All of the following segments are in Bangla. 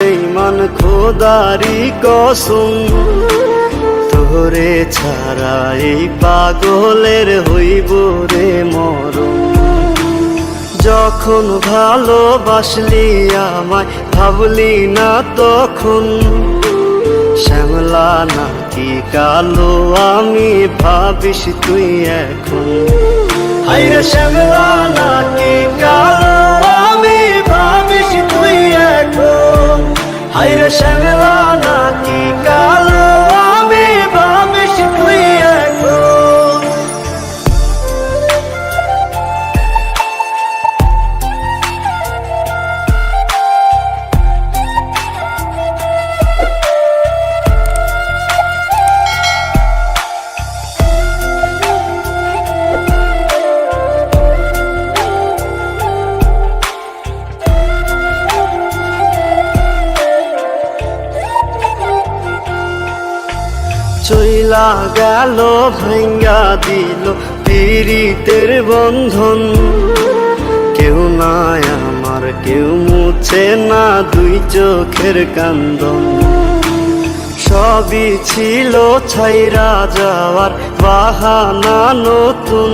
বেঈমান খোদারি কসম, তোরে ছাড়া এই পাগলের হইব রে মরণ। যখন ভালোবাসলি আমায় ভাবলি না তখন, শ্যামলা নাকি কালো আমি ভাবিস তুই এখন। হায়রে শ্যামলা নাকি কালো আমি ভাবিস তুই এখন। হায়রে শ্যামলা নাকি কালো আমি ভাবিস তুই এখন। চইলা গেল ভাঙ্গা দিল পীড়িতের বন্ধন, কেউ নাই আমার কেউ মুছে না দুই চোখের কান্দন। সবই ছিল ছাইরা যাওয়ার বাহানা নতুন,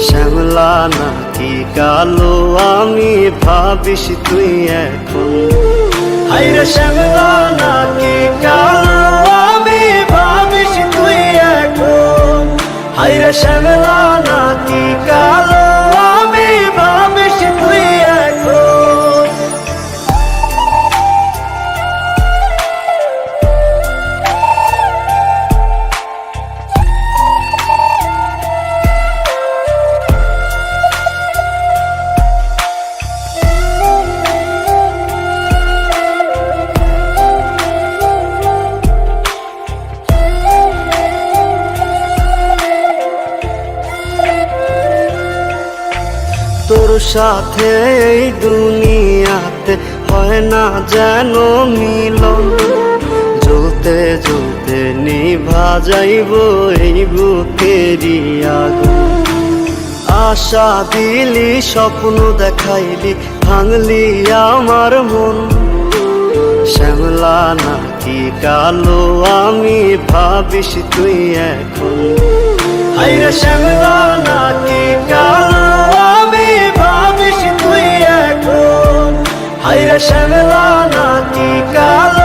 শ্যামলা নাকি কালো আমি ভাবিস তুই এখন। হায়রে শ্যামলা নাকি কালো আমি ভাবিস তুই এখন। হায়রে শ্যামলা নাকি কালো আমি ভাবিস তুই এখন। তোর সাথে এই দুনিয়াতে হয় না যেন মিলন, জ্বলতে জ্বলতে নিভা যাইব এই বুকেরই আগুন। আশা দিলি স্বপ্ন দেখাইলি ভাঙলি আমার মন, শ্যামলা নাকি কালো আমি ভাবিস তুই এখন। হায়রে শ্যামলা নাকি কালো আমি ভাবিস তুই এখন। হায়রে শ্যামলা নাকি কালো